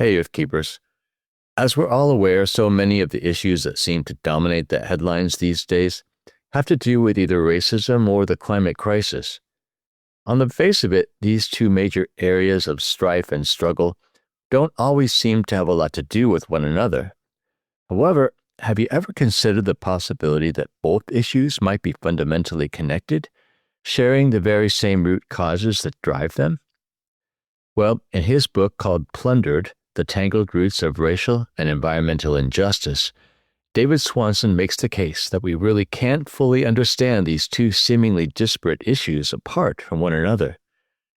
Hey, Youth Keepers. As we're all aware, so many of the issues that seem to dominate the headlines these days have to do with either racism or the climate crisis. On the face of it, these two major areas of strife and struggle don't always seem to have a lot to do with one another. However, have you ever considered the possibility that both issues might be fundamentally connected, sharing the very same root causes that drive them? Well, in his book called Plundered, The Tangled Roots of Racial and Environmental Injustice, David Swanson makes the case that we really can't fully understand these two seemingly disparate issues apart from one another,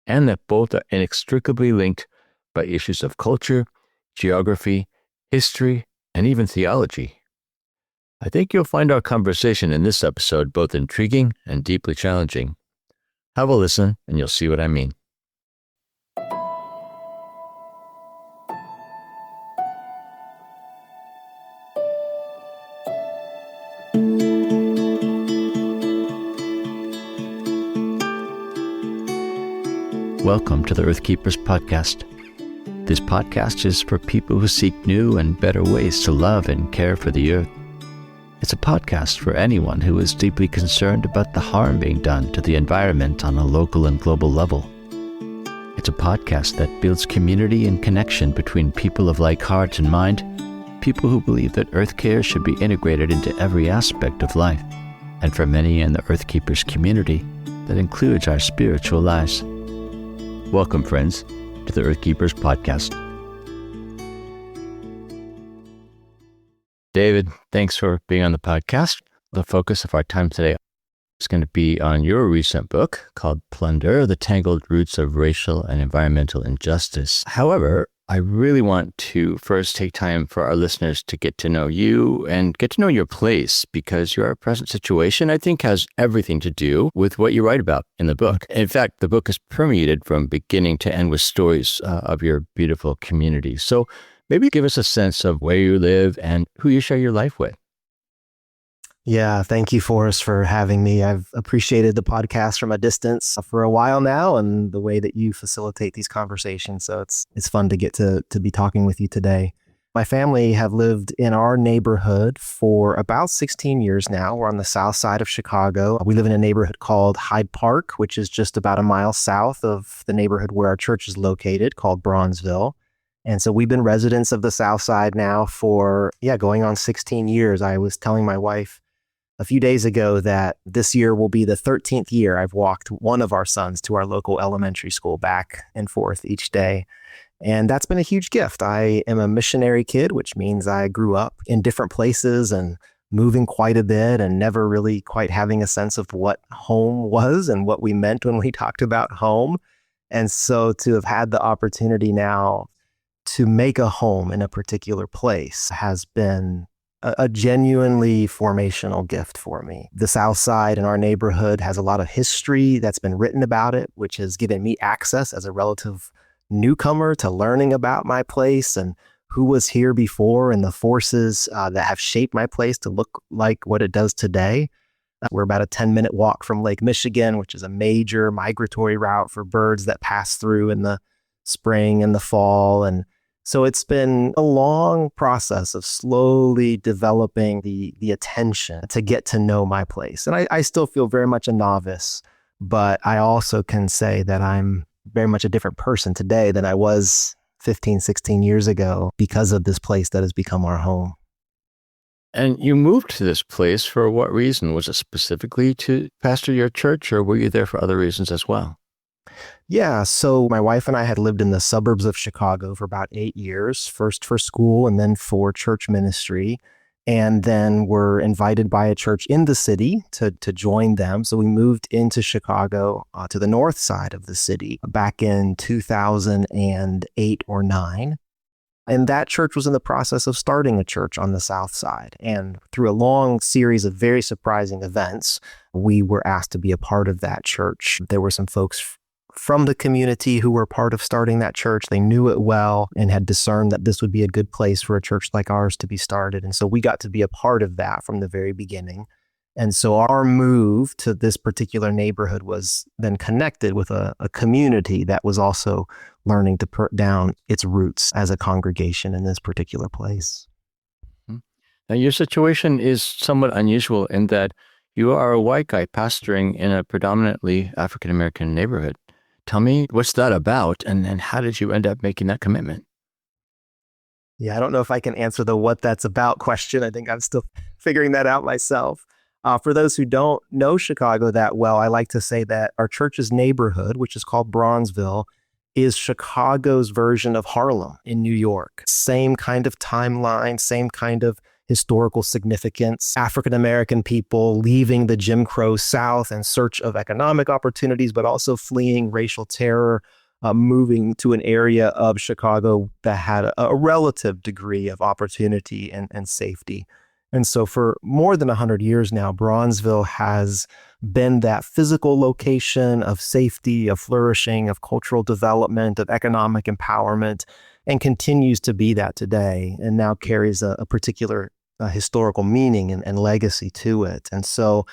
and that both are inextricably linked by issues of culture, geography, history, and even theology. I think you'll find our conversation in this episode both intriguing and deeply challenging. Have a listen, and you'll see what I mean. Welcome to the Earth Keepers podcast. This podcast is for people who seek new and better ways to love and care for the earth. It's a podcast for anyone who is deeply concerned about the harm being done to the environment on a local and global level. It's a podcast that builds community and connection between people of like heart and mind, people who believe that earth care should be integrated into every aspect of life, and for many in the Earth Keepers community, that includes our spiritual lives. Welcome, friends, to the Earth Keepers podcast. David, thanks for being on the podcast. The focus of our time today is going to be on your recent book called Plundered, The Tangled Roots of Racial and Environmental Injustice. However, I really want to first take time for our listeners to get to know you and get to know your place, because your present situation, I think, has everything to do with what you write about in the book. In fact, the book is permeated from beginning to end with stories of your beautiful community. So maybe give us a sense of where you live and who you share your life with. Yeah, thank you, Forrest, for having me. I've appreciated the podcast from a distance for a while now, and the way that you facilitate these conversations. So it's fun to get to be talking with you today. My family have lived in our neighborhood for about 16 years now. We're on the south side of Chicago. We live in a neighborhood called Hyde Park, which is just about a mile south of the neighborhood where our church is located, called Bronzeville. And so we've been residents of the south side now for, going on 16 years. I was telling my wife a few days ago that this year will be the 13th year I've walked one of our sons to our local elementary school back and forth each day. And that's been a huge gift. I am a missionary kid, which means I grew up in different places and moving quite a bit and never really quite having a sense of what home was and what we meant when we talked about home. And so to have had the opportunity now to make a home in a particular place has been a genuinely formational gift for me. The South Side in our neighborhood has a lot of history that's been written about it, which has given me access as a relative newcomer to learning about my place and who was here before and the forces that have shaped my place to look like what it does today. We're about a 10-minute walk from Lake Michigan, which is a major migratory route for birds that pass through in the spring and the fall. And so it's been a long process of slowly developing the attention to get to know my place. And I still feel very much a novice, but I also can say that I'm very much a different person today than I was 15, 16 years ago because of this place that has become our home. And you moved to this place for what reason? Was it specifically to pastor your church, or were you there for other reasons as well? Yeah, so my wife and I had lived in the suburbs of Chicago for about 8 years, first for school and then for church ministry, and then were invited by a church in the city to join them. So we moved into Chicago to the north side of the city back in 2008 or 9. And that church was in the process of starting a church on the south side. And through a long series of very surprising events, we were asked to be a part of that church. There were some folks from the community who were part of starting that church. They knew it well and had discerned that this would be a good place for a church like ours to be started. And so we got to be a part of that from the very beginning. And so our move to this particular neighborhood was then connected with a community that was also learning to put down its roots as a congregation in this particular place. Now, your situation is somewhat unusual in that you are a white guy pastoring in a predominantly African-American neighborhood. Tell me, what's that about, and how did you end up making that commitment? Yeah, I don't know if I can answer the what that's about question. I think I'm still figuring that out myself. For those who don't know Chicago that well, I like to say that our church's neighborhood, which is called Bronzeville, is Chicago's version of Harlem in New York. Same kind of timeline, same kind of historical significance. African-American people leaving the Jim Crow South in search of economic opportunities, but also fleeing racial terror, moving to an area of Chicago that had a relative degree of opportunity and safety. And so for more than 100 years now, Bronzeville has been that physical location of safety, of flourishing, of cultural development, of economic empowerment, and continues to be that today, and now carries a particular historical meaning and legacy to it. And so,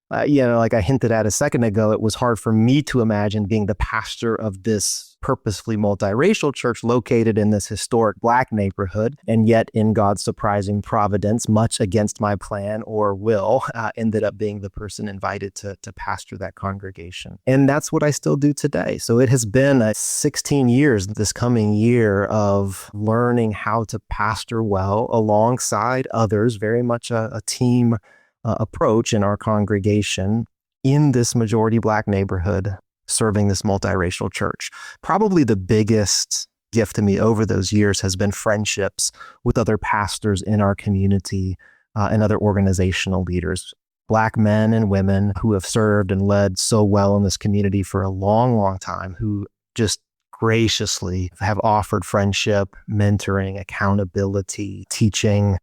like I hinted at a second ago, it was hard for me to imagine being the pastor of this purposefully multiracial church located in this historic Black neighborhood. And yet, in God's surprising providence, much against my plan or will, ended up being the person invited to pastor that congregation. And that's what I still do today. So it has been 16 years this coming year of learning how to pastor well alongside others, very much a team approach in our congregation in this majority Black neighborhood, serving this multiracial church. Probably the biggest gift to me over those years has been friendships with other pastors in our community and other organizational leaders, Black men and women who have served and led so well in this community for a long, long time, who just graciously have offered friendship, mentoring, accountability, teaching.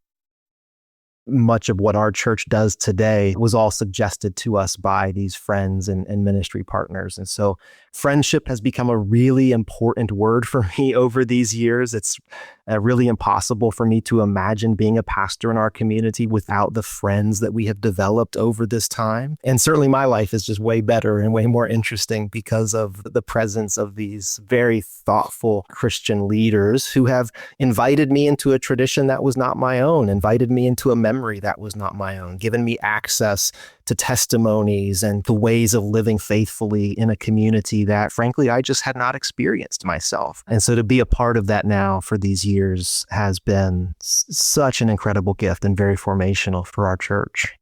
Much of what our church does today was all suggested to us by these friends and ministry partners. And so friendship has become a really important word for me over these years. It's really impossible for me to imagine being a pastor in our community without the friends that we have developed over this time. And certainly my life is just way better and way more interesting because of the presence of these very thoughtful Christian leaders who have invited me into a tradition that was not my own, invited me into a memory that was not my own, given me access to testimonies and the ways of living faithfully in a community that, frankly, I just had not experienced myself. And so to be a part of that now for these years has been such an incredible gift and very formational for our church.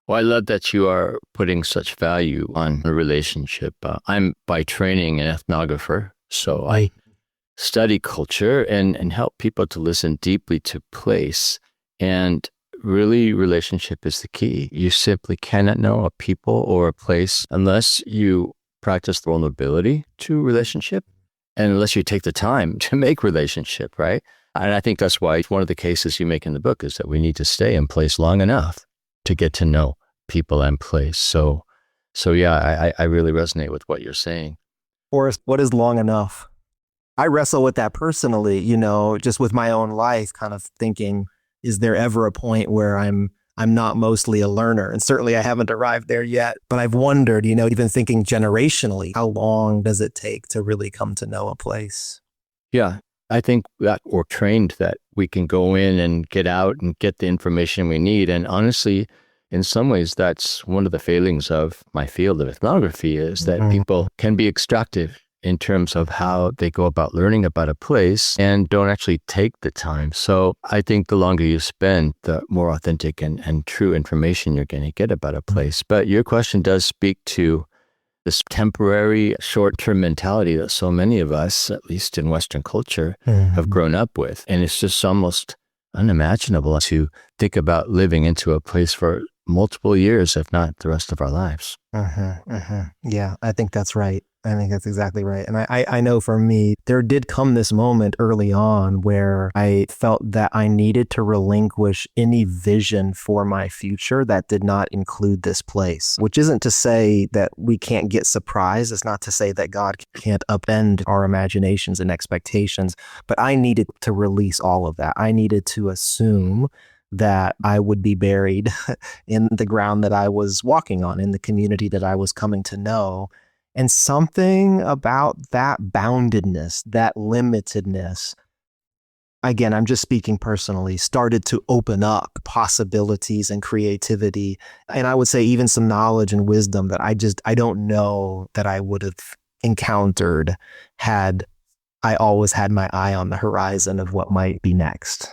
Well, I love that you are putting such value on a relationship. I'm by training an ethnographer, so I study culture and help people to listen deeply to place. And really, relationship is the key. You simply cannot know a people or a place unless you practice vulnerability to relationship and unless you take the time to make relationship, right? And I think that's why one of the cases you make in the book is that we need to stay in place long enough to get to know people and place. So yeah, I really resonate with what you're saying. Forrest, what is long enough? I wrestle with that personally, just with my own life, kind of thinking, is there ever a point where I'm not mostly a learner? And certainly I haven't arrived there yet, but I've wondered, even thinking generationally, how long does it take to really come to know a place? Yeah, I think that we're trained that we can go in and get out and get the information we need. And honestly, in some ways, that's one of the failings of my field of ethnography is that people can be extractive in terms of how they go about learning about a place and don't actually take the time. So I think the longer you spend, the more authentic and true information you're going to get about a place. But your question does speak to this temporary short-term mentality that so many of us, at least in Western culture, have grown up with. And it's just almost unimaginable to think about living into a place for multiple years, if not the rest of our lives. Yeah, I think that's right. I think that's exactly right. And I know for me, there did come this moment early on where I felt that I needed to relinquish any vision for my future that did not include this place, which isn't to say that we can't get surprised. It's not to say that God can't upend our imaginations and expectations, but I needed to release all of that. I needed to assume that I would be buried in the ground that I was walking on, in the community that I was coming to know. And something about that boundedness, that limitedness, again, I'm just speaking personally, started to open up possibilities and creativity. And I would say even some knowledge and wisdom that I don't know that I would have encountered had I always had my eye on the horizon of what might be next.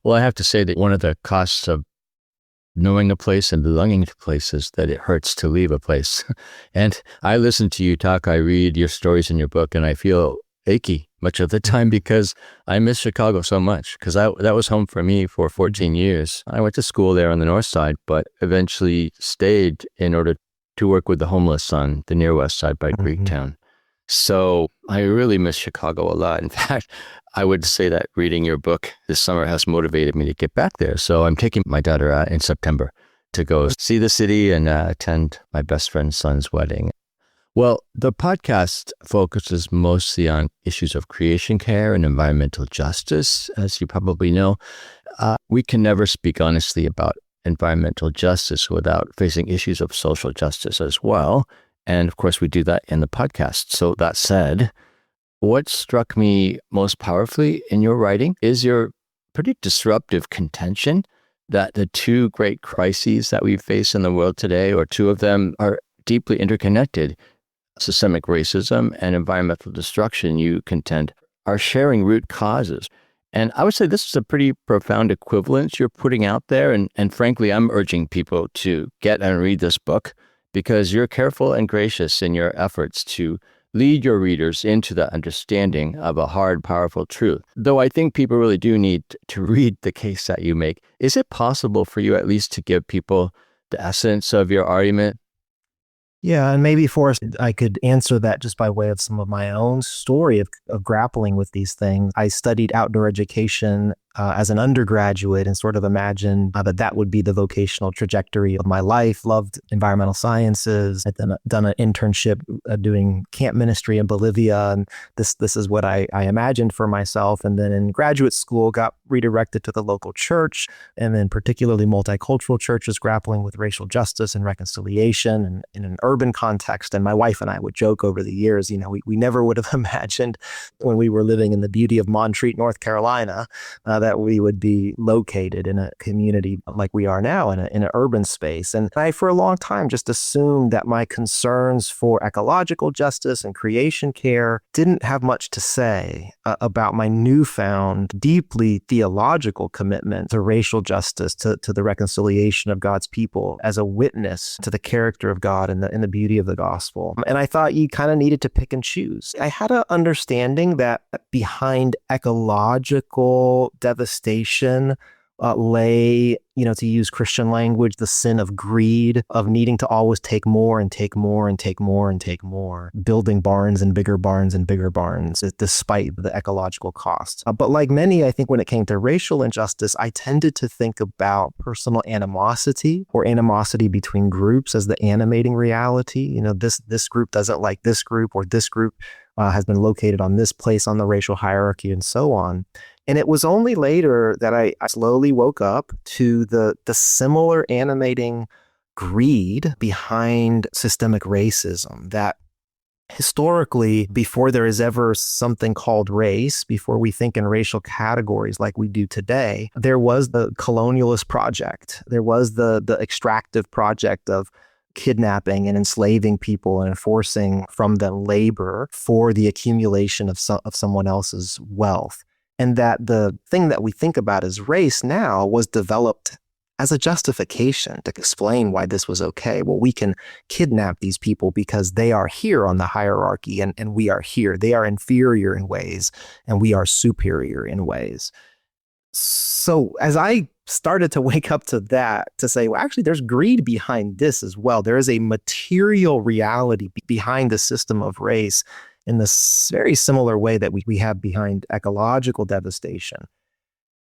Well, I have to say that one of the costs of knowing a place and belonging to places that it hurts to leave a place. And I listen to you talk, I read your stories in your book, and I feel achy much of the time because I miss Chicago so much, because that was home for me for 14 years. I went to school there on the north side, but eventually stayed in order to work with the homeless on the near west side by Greektown. So I really miss Chicago a lot. In fact, I would say that reading your book this summer has motivated me to get back there. So I'm taking my daughter in September to go see the city and attend my best friend's son's wedding. Well, the podcast focuses mostly on issues of creation care and environmental justice. As you probably know, we can never speak honestly about environmental justice without facing issues of social justice as well. And of course, we do that in the podcast. So that said, what struck me most powerfully in your writing is your pretty disruptive contention that the two great crises that we face in the world today, or two of them, are deeply interconnected. Systemic racism and environmental destruction, you contend, are sharing root causes. And I would say this is a pretty profound equivalence you're putting out there. And frankly, I'm urging people to get and read this book, because you're careful and gracious in your efforts to lead your readers into the understanding of a hard, powerful truth. Though I think people really do need to read the case that you make. Is it possible for you at least to give people the essence of your argument? Yeah, and maybe Forrest, I could answer that just by way of some of my own story of grappling with these things. I studied outdoor education as an undergraduate and sort of imagined that would be the vocational trajectory of my life. Loved environmental sciences. I'd done an internship doing camp ministry in Bolivia, and this is what I imagined for myself. And then in graduate school, got redirected to the local church, and then particularly multicultural churches grappling with racial justice and reconciliation, and in an urban context. And my wife and I would joke over the years, we never would have imagined when we were living in the beauty of Montreat, North Carolina, that we would be located in a community like we are now in an urban space. And I, for a long time, just assumed that my concerns for ecological justice and creation care didn't have much to say about my newfound, deeply theological commitment to racial justice, to the reconciliation of God's people as a witness to the character of God and the beauty of the gospel. And I thought you kind of needed to pick and choose. I had an understanding that behind ecological devastation lay, to use Christian language, the sin of greed, of needing to always take more and take more and take more and take more, building barns and bigger barns and bigger barns, despite the ecological costs. But like many, I think when it came to racial injustice, I tended to think about personal animosity or animosity between groups as the animating reality. This group doesn't like this group, or this group has been located on this place on the racial hierarchy, and so on. And it was only later that I slowly woke up to the similar animating greed behind systemic racism, that historically, before there is ever something called race, before we think in racial categories like we do today, there was the colonialist project. There was the extractive project of kidnapping and enslaving people and enforcing from them labor for the accumulation of someone else's wealth. And that the thing that we think about as race now was developed as a justification to explain why this was okay. Well, we can kidnap these people because they are here on the hierarchy and we are here. They are inferior in ways and we are superior in ways. So as I started to wake up to that, to say, well, actually, there's greed behind this as well. There is a material reality behind the system of race in this very similar way that we have behind ecological devastation.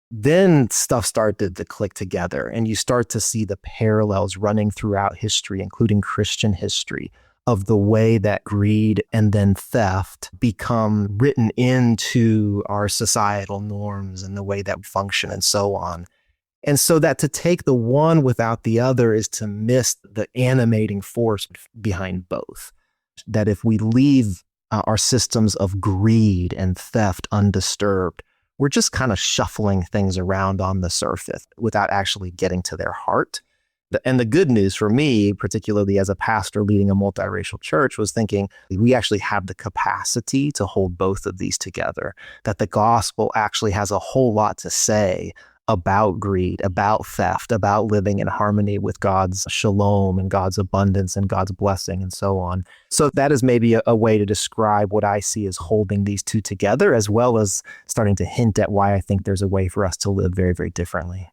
Then stuff started to click together, and you start to see the parallels running throughout history, including Christian history, of the way that greed and then theft become written into our societal norms and the way that we function and so on. And so that to take the one without the other is to miss the animating force behind both. That if we leave our systems of greed and theft undisturbed, we're just kind of shuffling things around on the surface without actually getting to their heart. And the good news for me, particularly as a pastor leading a multiracial church, was thinking we actually have the capacity to hold both of these together, that the gospel actually has a whole lot to say about greed, about theft, about living in harmony with God's shalom and God's abundance and God's blessing and so on. So that is maybe a way to describe what I see as holding these two together, as well as starting to hint at why I think there's a way for us to live very, very differently.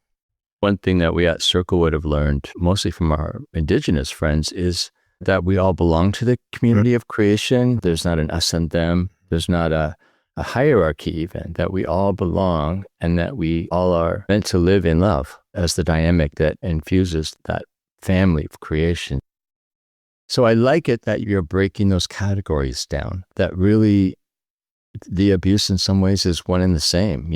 One thing that we at Circle would have learned, mostly from our indigenous friends, is that we all belong to the community of creation. There's not an us and them. There's not a hierarchy even, that we all belong and that we all are meant to live in love as the dynamic that infuses that family of creation. So I like it that you're breaking those categories down, that really the abuse in some ways is one and the same,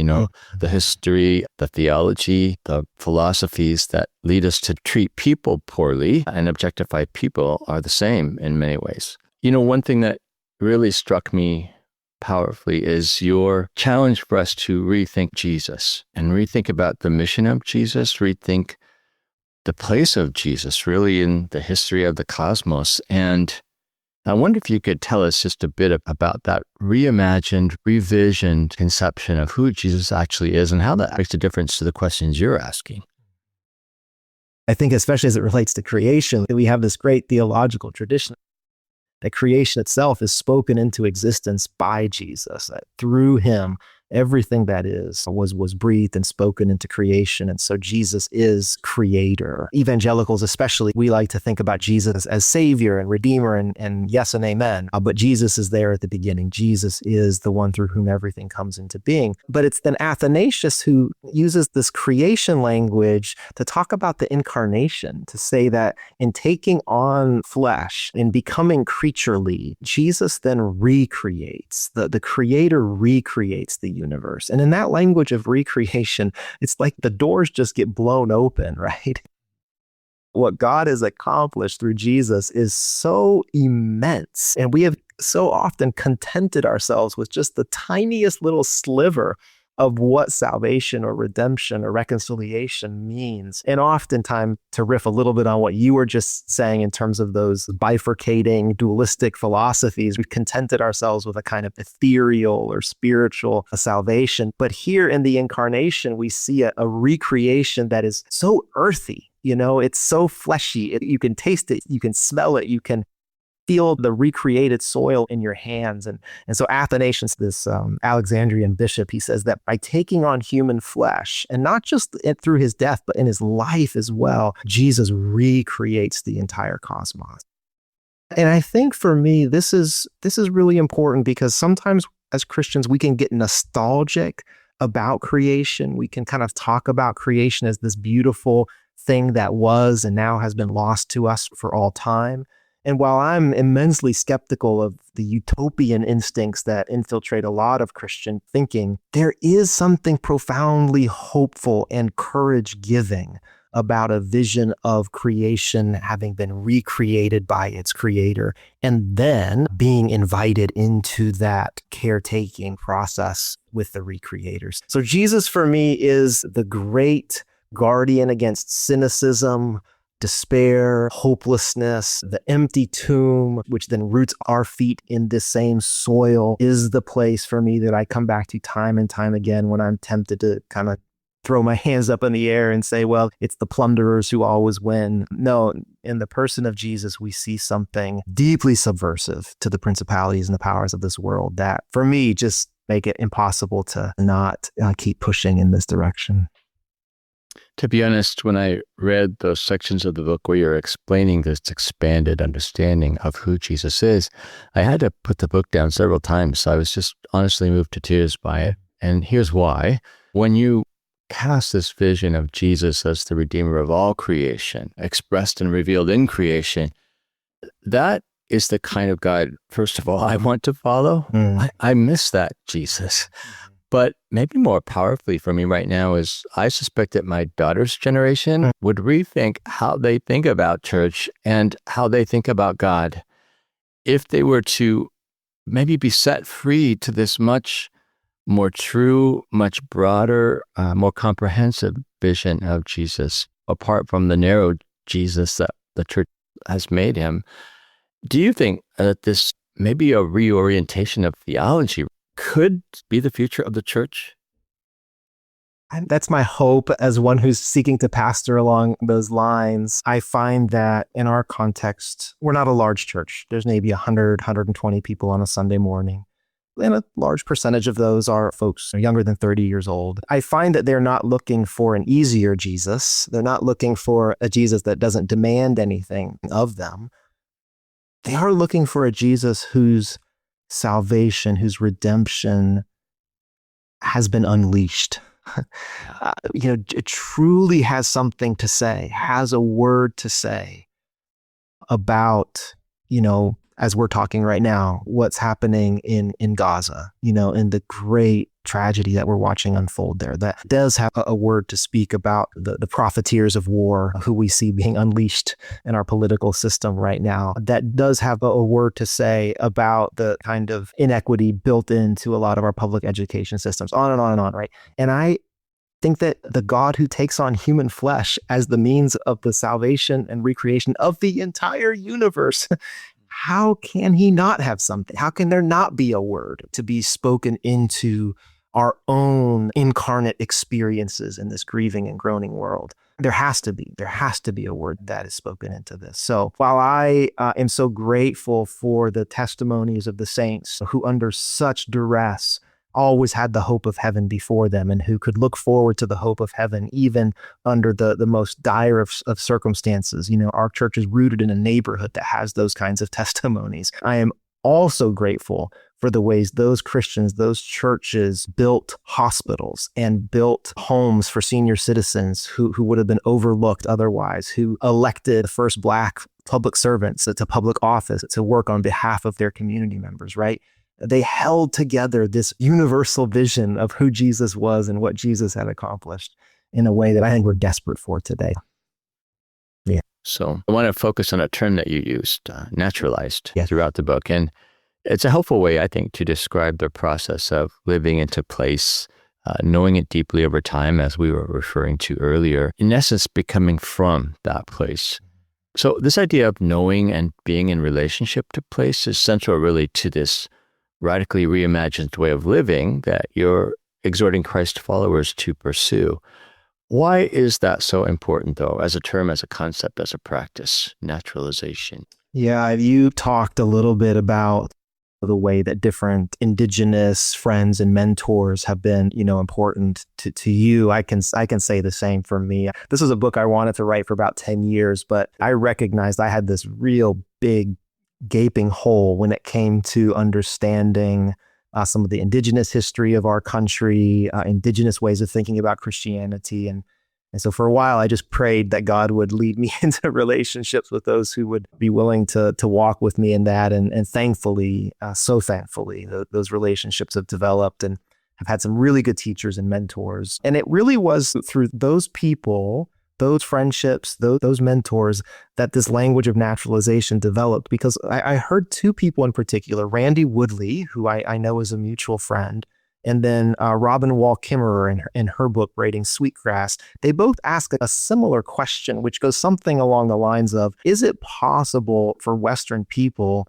the history, the theology, the philosophies that lead us to treat people poorly and objectify people are the same in many ways. One thing that really struck me powerfully is your challenge for us to rethink Jesus and rethink about the mission of Jesus, rethink the place of Jesus really in the history of the cosmos. And I wonder if you could tell us just a bit about that reimagined, revisioned conception of who Jesus actually is and how that makes a difference to the questions you're asking. I think especially as it relates to creation, we have this great theological tradition that creation itself is spoken into existence by Jesus. That through him, everything that is was breathed and spoken into creation. And so Jesus is creator. Evangelicals especially, we like to think about Jesus as savior and redeemer and yes and amen. But Jesus is there at the beginning. Jesus is the one through whom everything comes into being. But it's then Athanasius who uses this creation language to talk about the incarnation, to say that in taking on flesh, in becoming creaturely, Jesus then recreates. The creator recreates the universe. And in that language of recreation, it's like the doors just get blown open, right? What God has accomplished through Jesus is so immense. And we have so often contented ourselves with just the tiniest little sliver of what salvation or redemption or reconciliation means. And oftentimes, to riff a little bit on what you were just saying in terms of those bifurcating dualistic philosophies, we've contented ourselves with a kind of ethereal or spiritual salvation. But here in the incarnation, we see a recreation that is so earthy. It's so fleshy. You can taste it. You can smell it. You can feel the recreated soil in your hands. And so Athanasius, this Alexandrian bishop, he says that by taking on human flesh, and not just through his death, but in his life as well, Jesus recreates the entire cosmos. And I think for me, this is really important because sometimes as Christians, we can get nostalgic about creation. We can kind of talk about creation as this beautiful thing that was and now has been lost to us for all time. And while I'm immensely skeptical of the utopian instincts that infiltrate a lot of Christian thinking, there is something profoundly hopeful and courage-giving about a vision of creation having been recreated by its creator and then being invited into that caretaking process with the recreators. So Jesus for me is the great guardian against cynicism, despair, hopelessness, the empty tomb, which then roots our feet in this same soil, is the place for me that I come back to time and time again when I'm tempted to kind of throw my hands up in the air and say, well, it's the plunderers who always win. No, in the person of Jesus, we see something deeply subversive to the principalities and the powers of this world that, for me, just make it impossible to not keep pushing in this direction. To be honest, when I read those sections of the book where you're explaining this expanded understanding of who Jesus is, I had to put the book down several times. So I was just honestly moved to tears by it. And here's why. When you cast this vision of Jesus as the Redeemer of all creation, expressed and revealed in creation, that is the kind of God, first of all, I want to follow. I miss that Jesus. But maybe more powerfully for me right now is I suspect that my daughter's generation would rethink how they think about church and how they think about God if they were to maybe be set free to this much more true, much broader, more comprehensive vision of Jesus, apart from the narrow Jesus that the church has made him. Do you think that this maybe a reorientation of theology could be the future of the church? And that's my hope as one who's seeking to pastor along those lines. I find that in our context, we're not a large church. There's maybe 100, 120 people on a Sunday morning. And a large percentage of those are folks younger than 30 years old. I find that they're not looking for an easier Jesus. They're not looking for a Jesus that doesn't demand anything of them. They are looking for a Jesus whose salvation, whose redemption has been unleashed. It truly has something to say, has a word to say about, as we're talking right now, what's happening in Gaza, in the great tragedy that we're watching unfold there. That does have a word to speak about the profiteers of war who we see being unleashed in our political system right now. That does have a word to say about the kind of inequity built into a lot of our public education systems, on and on and on, right? And I think that the God who takes on human flesh as the means of the salvation and recreation of the entire universe, how can he not have something? How can there not be a word to be spoken into our own incarnate experiences in this grieving and groaning world? There has to be a word that is spoken into this. So while I am so grateful for the testimonies of the saints who under such duress always had the hope of heaven before them and who could look forward to the hope of heaven even under the most dire of circumstances. Our church is rooted in a neighborhood that has those kinds of testimonies. I am also grateful for the ways those Christians, those churches built hospitals and built homes for senior citizens who would have been overlooked otherwise, who elected the first Black public servants to public office to work on behalf of their community members, right? They held together this universal vision of who Jesus was and what Jesus had accomplished in a way that I think we're desperate for today. Yeah. So I want to focus on a term that you used, naturalized, Yes. throughout the book. And it's a helpful way, I think, to describe the process of living into place, knowing it deeply over time, as we were referring to earlier, in essence, becoming from that place. So this idea of knowing and being in relationship to place is central really to this radically reimagined way of living that you're exhorting Christ followers to pursue. Why is that so important, though, as a term, as a concept, as a practice, naturalization? Yeah, you talked a little bit about the way that different indigenous friends and mentors have been, important to you. I can say the same for me. This was a book I wanted to write for about 10 years, but I recognized I had this real big gaping hole when it came to understanding some of the indigenous history of our country, indigenous ways of thinking about Christianity. And so for a while, I just prayed that God would lead me into relationships with those who would be willing to walk with me in that. And thankfully, so thankfully, those relationships have developed and have had some really good teachers and mentors. And it really was through those people, those friendships, those mentors, that this language of naturalization developed. Because I heard two people in particular, Randy Woodley, who I know is a mutual friend, and then Robin Wall Kimmerer in her book, Braiding Sweetgrass. They both ask a similar question, which goes something along the lines of, is it possible for Western people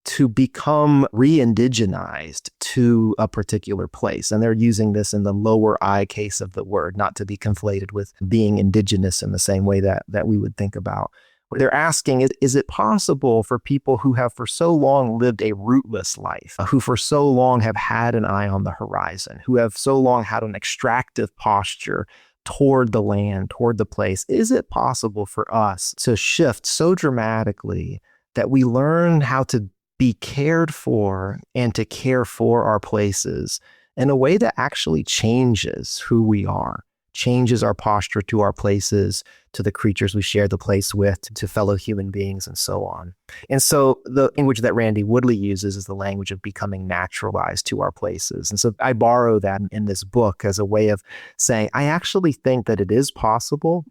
to become re-indigenized to a particular place? And they're using this in the lower I case of the word, not to be conflated with being indigenous in the same way that we would think about. They're asking, is it possible for people who have for so long lived a rootless life, who for so long have had an eye on the horizon, who have so long had an extractive posture toward the land, toward the place, is it possible for us to shift so dramatically that we learn how to be cared for and to care for our places in a way that actually changes who we are? changes our posture to our places, to the creatures we share the place with, to fellow human beings, and so on. And so the language that Randy Woodley uses is the language of becoming naturalized to our places. And so I borrow that in this book as a way of saying, I actually think that it is possible.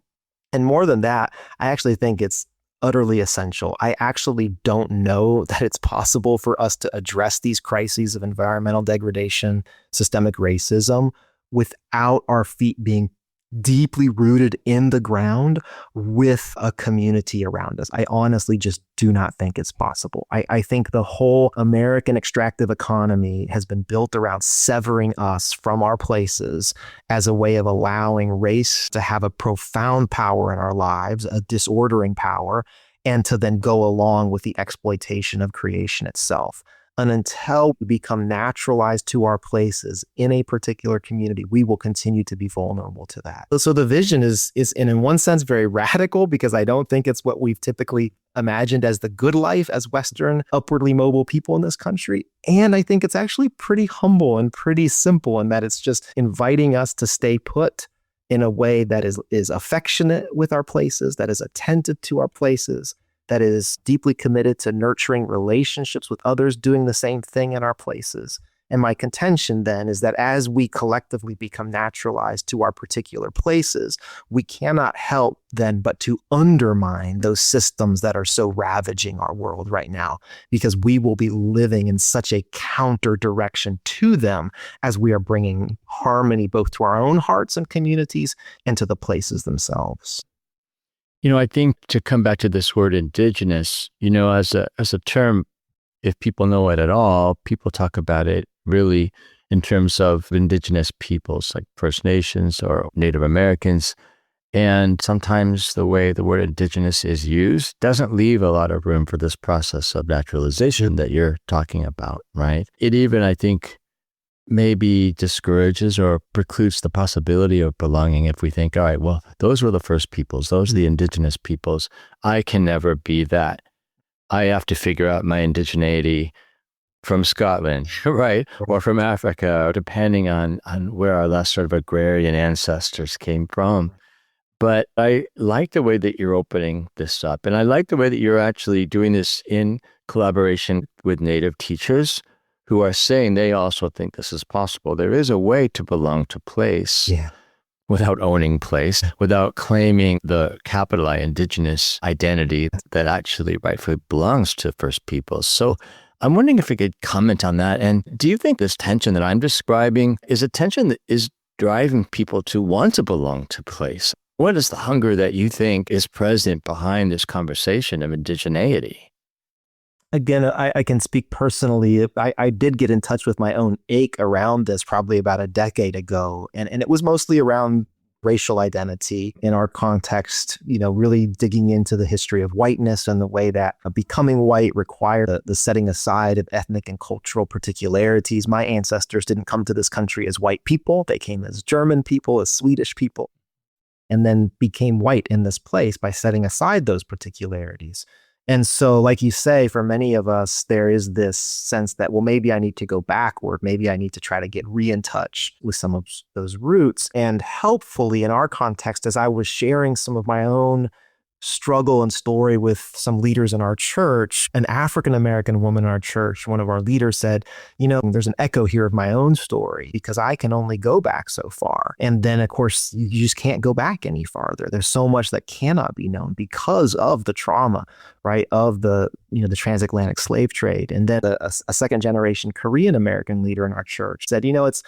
And more than that, I actually think it's utterly essential. I actually don't know that it's possible for us to address these crises of environmental degradation, systemic racism, without our feet being deeply rooted in the ground with a community around us. I honestly just do not think it's possible. I think the whole American extractive economy has been built around severing us from our places as a way of allowing race to have a profound power in our lives, a disordering power, and to then go along with the exploitation of creation itself. And until we become naturalized to our places in a particular community, we will continue to be vulnerable to that. So the vision is in one sense very radical, because I don't think it's what we've typically imagined as the good life as Western upwardly mobile people in this country. And I think it's actually pretty humble and pretty simple in that it's just inviting us to stay put in a way that is affectionate with our places, that is attentive to our places, that is deeply committed to nurturing relationships with others doing the same thing in our places. And my contention then is that as we collectively become naturalized to our particular places, we cannot help then but to undermine those systems that are so ravaging our world right now, because we will be living in such a counter direction to them as we are bringing harmony both to our own hearts and communities and to the places themselves. I think to come back to this word indigenous, as a term, if people know it at all, people talk about it really in terms of indigenous peoples like First Nations or Native Americans. And sometimes the way the word indigenous is used doesn't leave a lot of room for this process of naturalization that you're talking about, right? It even, I think, maybe discourages or precludes the possibility of belonging if we think, all right, well, those were the first peoples, those are the indigenous peoples. I can never be that. I have to figure out my indigeneity from Scotland, right? Or from Africa, or depending on where our last sort of agrarian ancestors came from. But I like the way that you're opening this up. And I like the way that you're actually doing this in collaboration with Native teachers who are saying they also think this is possible. There is a way to belong to place without owning place, without claiming the capital I indigenous identity that actually rightfully belongs to First Peoples. So I'm wondering if we could comment on that. And do you think this tension that I'm describing is a tension that is driving people to want to belong to place? What is the hunger that you think is present behind this conversation of indigeneity? Again, I can speak personally. I did get in touch with my own ache around this probably about a decade ago. And it was mostly around racial identity in our context, really digging into the history of whiteness and the way that becoming white required the setting aside of ethnic and cultural particularities. My ancestors didn't come to this country as white people. They came as German people, as Swedish people, and then became white in this place by setting aside those particularities. And so, like you say, for many of us, there is this sense that, well, maybe I need to go backward. Maybe I need to try to get in touch with some of those roots. And helpfully, in our context, as I was sharing some of my own struggle and story with some leaders in our church, an African-American woman in our church, one of our leaders said, there's an echo here of my own story because I can only go back so far. And then, of course, you just can't go back any farther. There's so much that cannot be known because of the trauma, right, of the transatlantic slave trade. And then a second generation Korean American leader in our church said, it's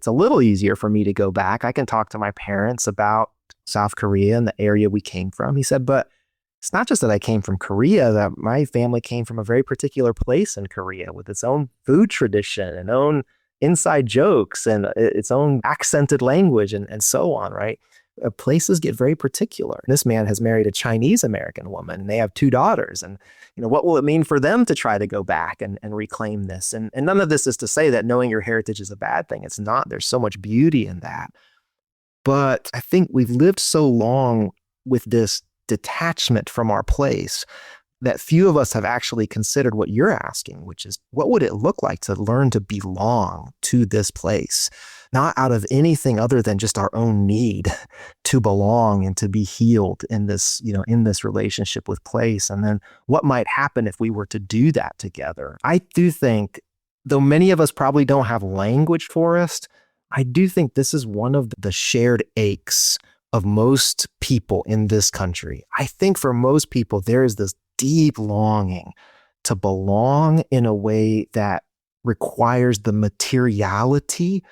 a little easier for me to go back. I can talk to my parents about South Korea and the area we came from. He said, but it's not just that I came from Korea, that my family came from a very particular place in Korea with its own food tradition and own inside jokes and its own accented language and so on, right? Places get very particular. This man has married a Chinese American woman and they have 2 daughters. And, what will it mean for them to try to go back and reclaim this? And none of this is to say that knowing your heritage is a bad thing. It's not. There's so much beauty in that. But I think we've lived so long with this detachment from our place that few of us have actually considered what you're asking, which is what would it look like to learn to belong to this place? not out of anything other than just our own need to belong and to be healed in this, in this relationship with place. And then what might happen if we were to do that together? I do think, though many of us probably don't have language for it, I do think this is one of the shared aches of most people in this country. I think for most people, there is this deep longing to belong in a way that requires the materiality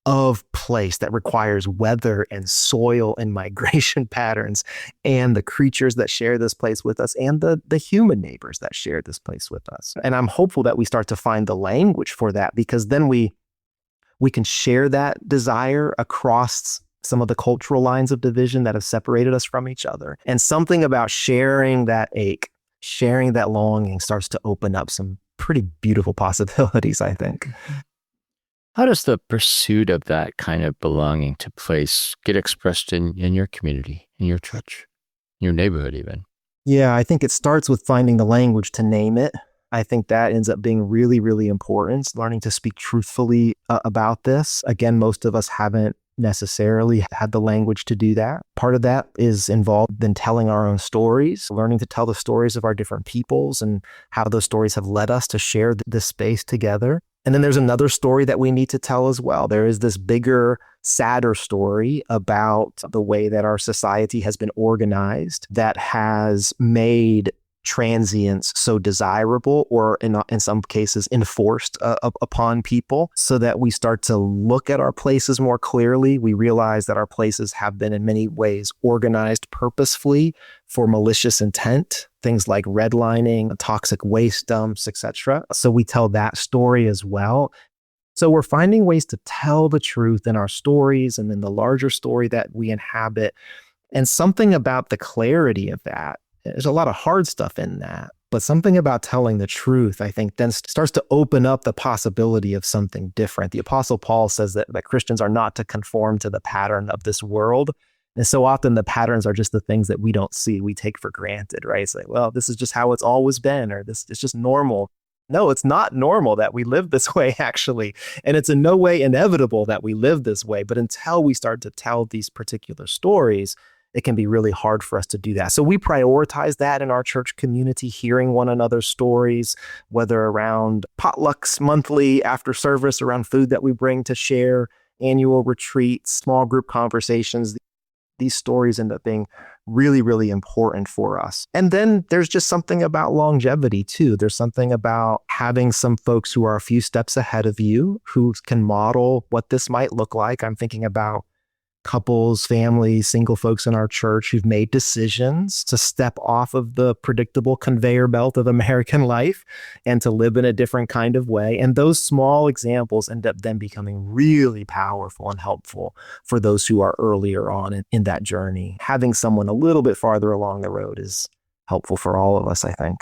of place, that requires weather and soil and migration patterns and the creatures that share this place with us and the human neighbors that share this place with us. And I'm hopeful that we start to find the language for that, because then we can share that desire across some of the cultural lines of division that have separated us from each other. And something about sharing that ache, sharing that longing starts to open up some pretty beautiful possibilities, I think. How does the pursuit of that kind of belonging to place get expressed in your community, in your church, your neighborhood even? Yeah, I think it starts with finding the language to name it. I think that ends up being really, really important, learning to speak truthfully about this. Again, most of us haven't necessarily had the language to do that. Part of that is involved in telling our own stories, learning to tell the stories of our different peoples and how those stories have led us to share this space together. And then there's another story that we need to tell as well. There is this bigger, sadder story about the way that our society has been organized that has made transience so desirable, or in some cases enforced upon people, so that we start to look at our places more clearly. We realize that our places have been in many ways organized purposefully for malicious intent, things like redlining, toxic waste dumps, etc. So we tell that story as well. So we're finding ways to tell the truth in our stories and in the larger story that we inhabit. And something about the clarity of that, there's a lot of hard stuff in that, but something about telling the truth, I think, then starts to open up the possibility of something different. The Apostle Paul says that Christians are not to conform to the pattern of this world. And so often the patterns are just the things that we don't see, we take for granted, right? It's like, well, this is just how it's always been, or this is just normal. No, it's not normal that we live this way, actually. And it's in no way inevitable that we live this way. But until we start to tell these particular stories, it can be really hard for us to do that. So we prioritize that in our church community, hearing one another's stories, whether around potlucks monthly after service, around food that we bring to share, annual retreats, small group conversations. These stories end up being really, really important for us. And then there's just something about longevity too. There's something about having some folks who are a few steps ahead of you who can model what this might look like. I'm thinking about couples, families, single folks in our church who've made decisions to step off of the predictable conveyor belt of American life and to live in a different kind of way. And those small examples end up then becoming really powerful and helpful for those who are earlier on in that journey. Having someone a little bit farther along the road is helpful for all of us, I think.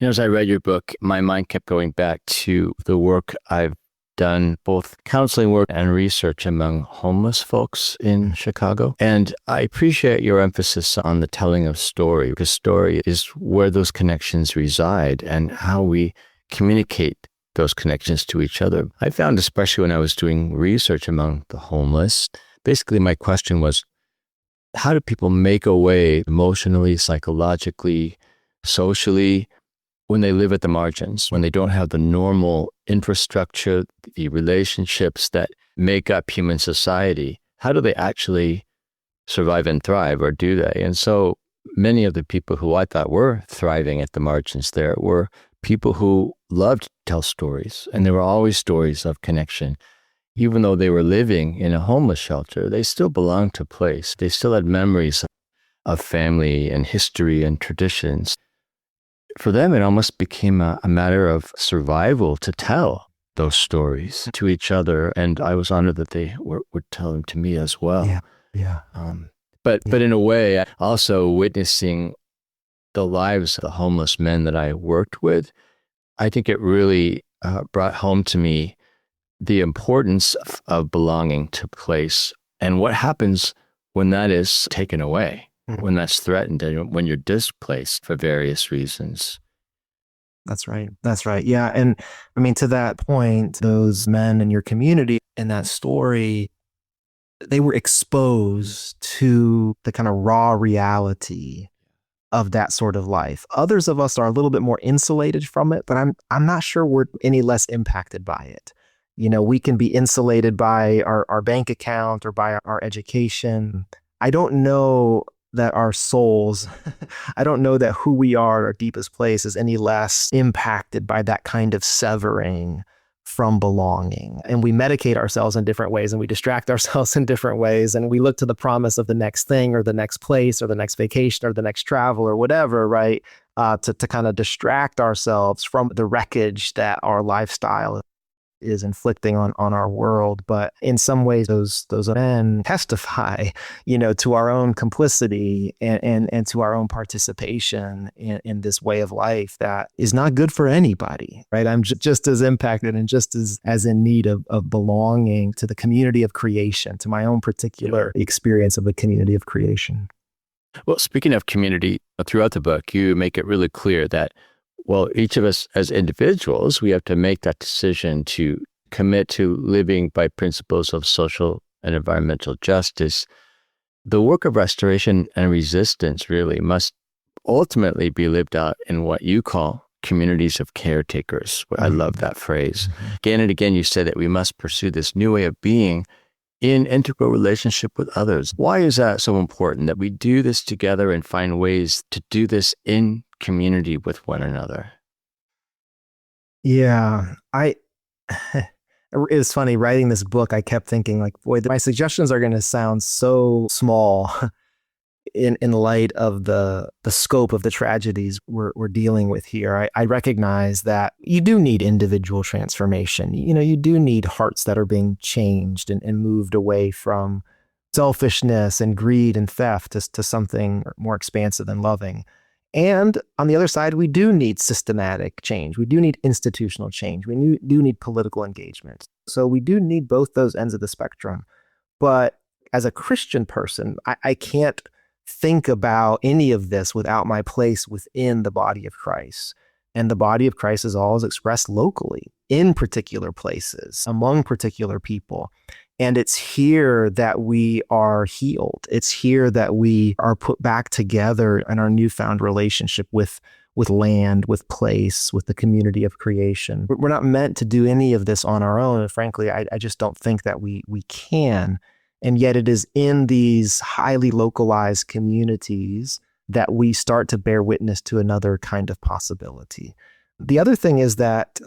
As I read your book, my mind kept going back to the work I've done, both counseling work and research among homeless folks in Chicago. And I appreciate your emphasis on the telling of story, because story is where those connections reside and how we communicate those connections to each other. I found, especially when I was doing research among the homeless, basically my question was, how do people make a way emotionally, psychologically, socially, when they live at the margins, when they don't have the normal infrastructure, the relationships that make up human society? How do they actually survive and thrive, or do they? And so many of the people who I thought were thriving at the margins there were people who loved to tell stories, and there were always stories of connection. Even though they were living in a homeless shelter, they still belonged to a place. They still had memories of family and history and traditions. For them, it almost became a matter of survival to tell those stories to each other. And I was honored that they would tell them to me as well. Yeah. But in a way, also witnessing the lives of the homeless men that I worked with, I think it really brought home to me the importance of belonging to place and what happens when that is taken away. When that's threatened and when you're displaced for various reasons. That's right. That's right. Yeah. And I mean, to that point, those men in your community in that story, they were exposed to the kind of raw reality of that sort of life. Others of us are a little bit more insulated from it, but I'm not sure we're any less impacted by it. You know, we can be insulated by our bank account or by our education. I don't know that our souls, I don't know that who we are, our deepest place, is any less impacted by that kind of severing from belonging. And we medicate ourselves in different ways and we distract ourselves in different ways. And we look to the promise of the next thing or the next place or the next vacation or the next travel or whatever, right? To kind of distract ourselves from the wreckage that our lifestyle is inflicting on our world. But in some ways, those men testify, you know, to our own complicity and to our own participation in this way of life that is not good for anybody, right? I'm just as impacted and just as in need of belonging to the community of creation, to my own particular experience of the community of creation. Well, speaking of community, throughout the book, you make it really clear that, well, each of us as individuals, we have to make that decision to commit to living by principles of social and environmental justice. The work of restoration and resistance really must ultimately be lived out in what you call communities of caretakers. I love that phrase. Again and again, you said that we must pursue this new way of being in integral relationship with others. Why is that so important that we do this together and find ways to do this in community with one another? Yeah, it's funny writing this book. I kept thinking like, boy, my suggestions are going to sound so small in light of the scope of the tragedies we're dealing with here. I recognize that you do need individual transformation. You know, you do need hearts that are being changed and moved away from selfishness and greed and theft to something more expansive and loving. And on the other side, we do need systematic change. We do need institutional change. We do need political engagement. So we do need both those ends of the spectrum. But as a Christian person, I can't think about any of this without my place within the body of Christ. And the body of Christ is always expressed locally, in particular places, among particular people. And it's here that we are healed. It's here that we are put back together in our newfound relationship with land, with place, with the community of creation. We're not meant to do any of this on our own. And frankly, I just don't think that we can. And yet it is in these highly localized communities that we start to bear witness to another kind of possibility. The other thing is that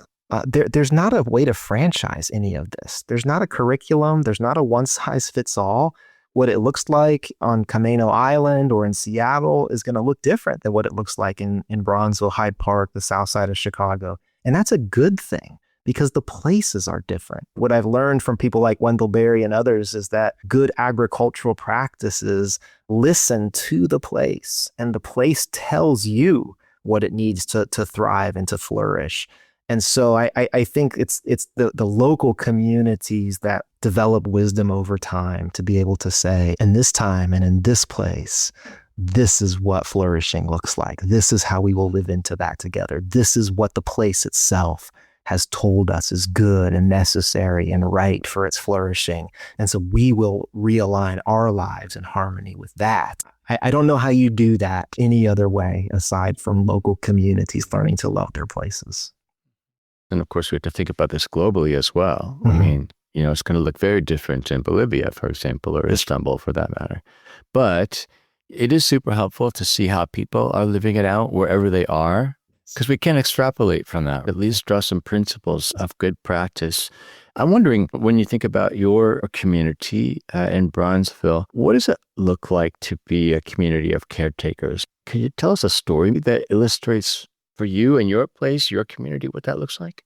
there's not a way to franchise any of this. There's not a curriculum. There's not a one-size-fits-all. What it looks like on Camino Island or in Seattle is going to look different than what it looks like in Bronzeville, Hyde Park, the south side of Chicago. And that's a good thing because the places are different. What I've learned from people like Wendell Berry and others is that good agricultural practices listen to the place, and the place tells you what it needs to thrive and to flourish. And so I think it's the local communities that develop wisdom over time to be able to say, in this time and in this place, this is what flourishing looks like. This is how we will live into that together. This is what the place itself has told us is good and necessary and right for its flourishing. And so we will realign our lives in harmony with that. I don't know how you do that any other way aside from local communities learning to love their places. And of course, we have to think about this globally as well. I mean, you know, it's going to look very different in Bolivia, for example, or Istanbul for that matter. But it is super helpful to see how people are living it out wherever they are, because we can extrapolate from that, at least draw some principles of good practice. I'm wondering, when you think about your community in Bronzeville, what does it look like to be a community of caretakers? Can you tell us a story that illustrates for you and your place, your community, what that looks like?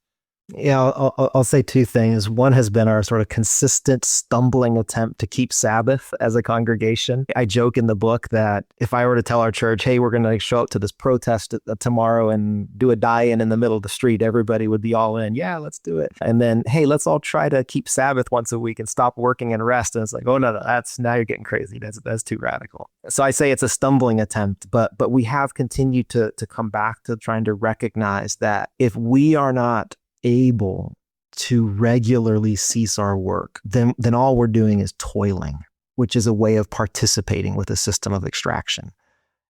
Yeah, I'll say two things. One has been our sort of consistent stumbling attempt to keep Sabbath as a congregation. I joke in the book that if I were to tell our church, hey, we're going to show up to this protest tomorrow and do a die-in the middle of the street, everybody would be all in. Yeah, let's do it. And then, hey, let's all try to keep Sabbath once a week and stop working and rest. And it's like, oh, no, now you're getting crazy. That's too radical. So I say it's a stumbling attempt, but we have continued to come back to trying to recognize that if we are not able to regularly cease our work, then all we're doing is toiling, which is a way of participating with a system of extraction.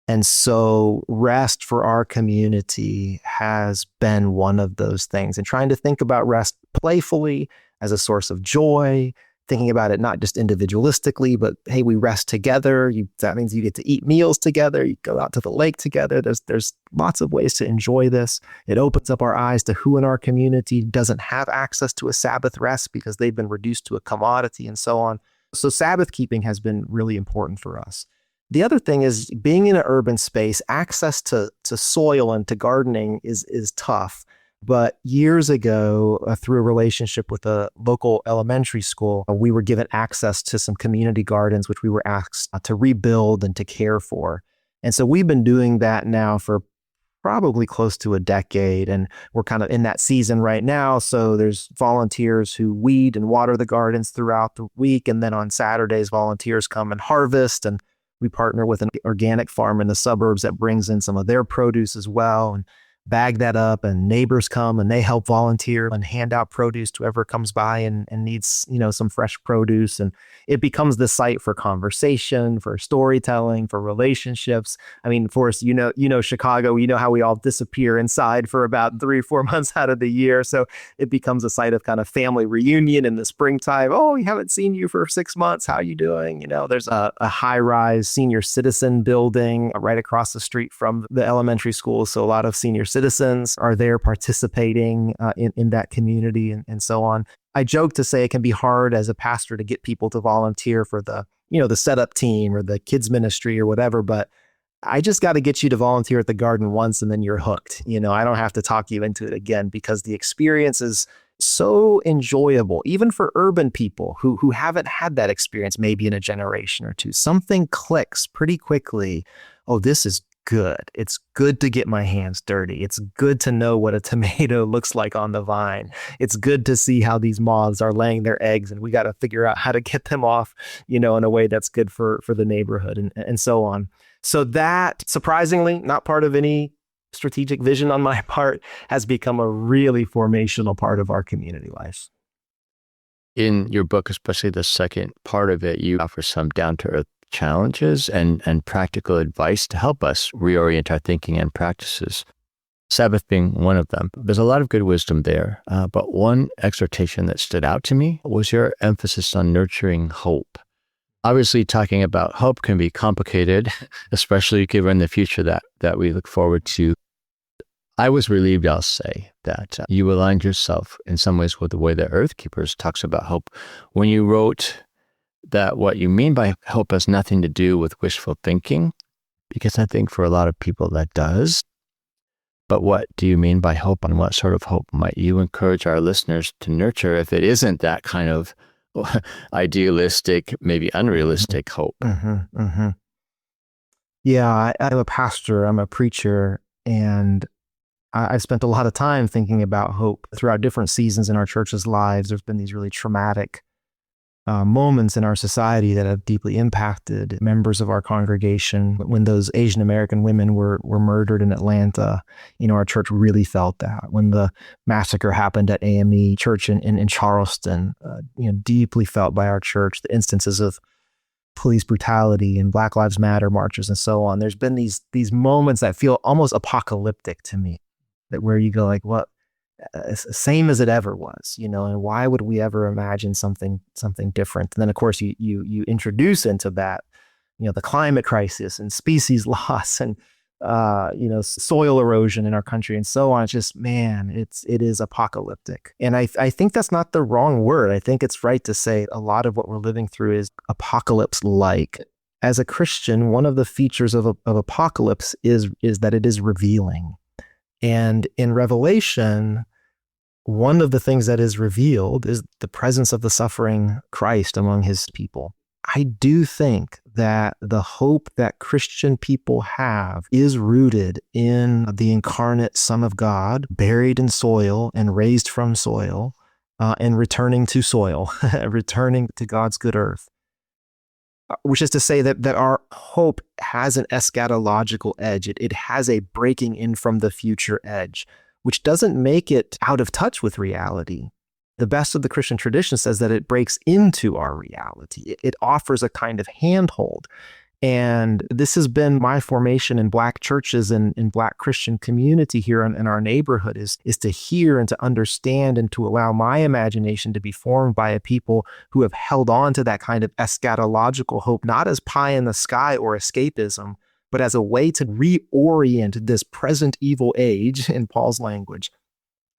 And so rest for our community has been one of those things, and trying to think about rest playfully as a source of joy, thinking about it not just individualistically, but hey, we rest together. That means you get to eat meals together. You go out to the lake together. There's lots of ways to enjoy this. It opens up our eyes to who in our community doesn't have access to a Sabbath rest because they've been reduced to a commodity and so on. So Sabbath keeping has been really important for us. The other thing is being in an urban space, access to soil and to gardening is tough. But years ago, through a relationship with a local elementary school, we were given access to some community gardens, which we were asked to rebuild and to care for. And so we've been doing that now for probably close to a decade. And we're kind of in that season right now. So there's volunteers who weed and water the gardens throughout the week. And then on Saturdays, volunteers come and harvest. And we partner with an organic farm in the suburbs that brings in some of their produce as well, and bag that up, and neighbors come and they help volunteer and hand out produce to whoever comes by and needs, some fresh produce. And it becomes the site for conversation, for storytelling, for relationships. I mean, Forrest, Chicago, how we all disappear inside for about 3 or 4 months out of the year. So it becomes a site of kind of family reunion in the springtime. Oh, we haven't seen you for 6 months. How are you doing? There's a high-rise senior citizen building right across the street from the elementary school. So a lot of senior citizens are there participating in that community and so on. I joke to say it can be hard as a pastor to get people to volunteer for the setup team or the kids ministry or whatever, but I just got to get you to volunteer at the garden once and then you're hooked. I don't have to talk you into it again, because the experience is so enjoyable, even for urban people who haven't had that experience maybe in a generation or two. Something clicks pretty quickly. Oh, this is good. It's good to get my hands dirty. It's good to know what a tomato looks like on the vine. It's good to see how these moths are laying their eggs, and we got to figure out how to get them off, in a way that's good for the neighborhood and so on. So that, surprisingly, not part of any strategic vision on my part, has become a really formational part of our community life. In your book, especially the second part of it, you offer some down-to-earth challenges and practical advice to help us reorient our thinking and practices, Sabbath being one of them. There's a lot of good wisdom there, but one exhortation that stood out to me was your emphasis on nurturing hope. Obviously, talking about hope can be complicated, especially given the future that we look forward to. I was relieved, I'll say, that you aligned yourself in some ways with the way that Earth Keepers talks about hope when you wrote that what you mean by hope has nothing to do with wishful thinking, because I think for a lot of people that does. But what do you mean by hope, and what sort of hope might you encourage our listeners to nurture if it isn't that kind of idealistic, maybe unrealistic hope? Mm-hmm, mm-hmm. Yeah, I'm a pastor, I'm a preacher, and I've spent a lot of time thinking about hope throughout different seasons in our church's lives. There's been these really traumatic moments in our society that have deeply impacted members of our congregation. When those Asian American women were murdered in Atlanta, our church really felt that. When the massacre happened at AME Church in Charleston, deeply felt by our church. The instances of police brutality and Black Lives Matter marches and so on. There's been these moments that feel almost apocalyptic to me, that where you go like, what? Same as it ever was, and why would we ever imagine something different? And then, of course, you introduce into that, the climate crisis and species loss and, soil erosion in our country and so on. It's just, man, it is apocalyptic. And I think that's not the wrong word. I think it's right to say a lot of what we're living through is apocalypse-like. As a Christian, one of the features of apocalypse is that it is revealing. And in Revelation, one of the things that is revealed is the presence of the suffering Christ among his people. I do think that the hope that Christian people have is rooted in the incarnate Son of God, buried in soil and raised from soil, and returning to soil, returning to God's good earth. Which is to say that our hope has an eschatological edge. It has a breaking in from the future edge, which doesn't make it out of touch with reality. The best of the Christian tradition says that it breaks into our reality. It offers a kind of handhold. And this has been my formation in Black churches and in Black Christian community here in our neighborhood is to hear and to understand and to allow my imagination to be formed by a people who have held on to that kind of eschatological hope, not as pie in the sky or escapism, but as a way to reorient this present evil age, in Paul's language.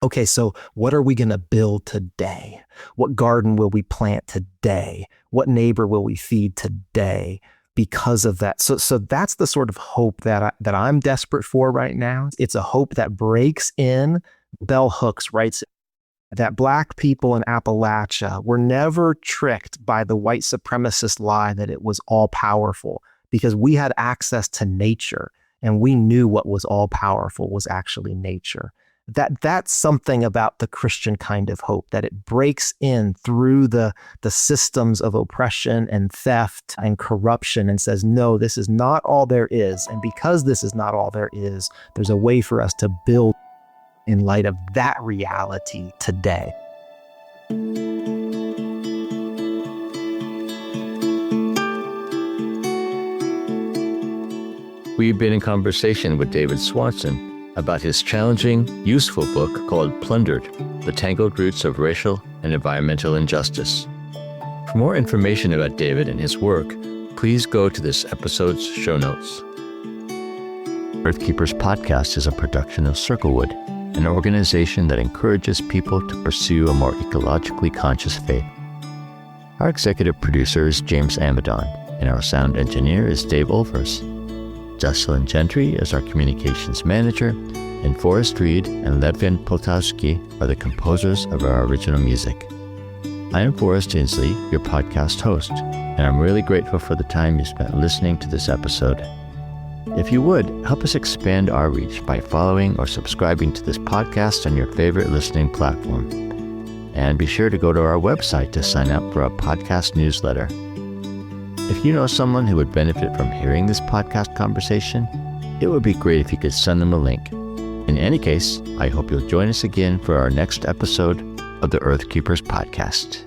Okay, so what are we going to build today? What garden will we plant today? What neighbor will we feed today? Because of that. So that's the sort of hope that I'm desperate for right now. It's a hope that breaks in. Bell Hooks writes that Black people in Appalachia were never tricked by the white supremacist lie that it was all powerful, because we had access to nature and we knew what was all powerful was actually nature. That's something about the Christian kind of hope, that it breaks in through the systems of oppression and theft and corruption and says, no, this is not all there is. And because this is not all there is, there's a way for us to build in light of that reality today. We've been in conversation with David Swanson about his challenging, useful book called Plundered, The Tangled Roots of Racial and Environmental Injustice. For more information about David and his work, please go to this episode's show notes. Earthkeepers Podcast is a production of Circlewood, an organization that encourages people to pursue a more ecologically conscious faith. Our executive producer is James Amadon, and our sound engineer is Dave Olvers. Jocelyn Gentry is our communications manager, and Forrest Reed and Levin Poltavsky are the composers of our original music. I am Forrest Tinsley, your podcast host, and I'm really grateful for the time you spent listening to this episode. If you would, help us expand our reach by following or subscribing to this podcast on your favorite listening platform. And be sure to go to our website to sign up for a podcast newsletter. If you know someone who would benefit from hearing this podcast conversation, it would be great if you could send them a link. In any case, I hope you'll join us again for our next episode of the Earthkeepers Podcast.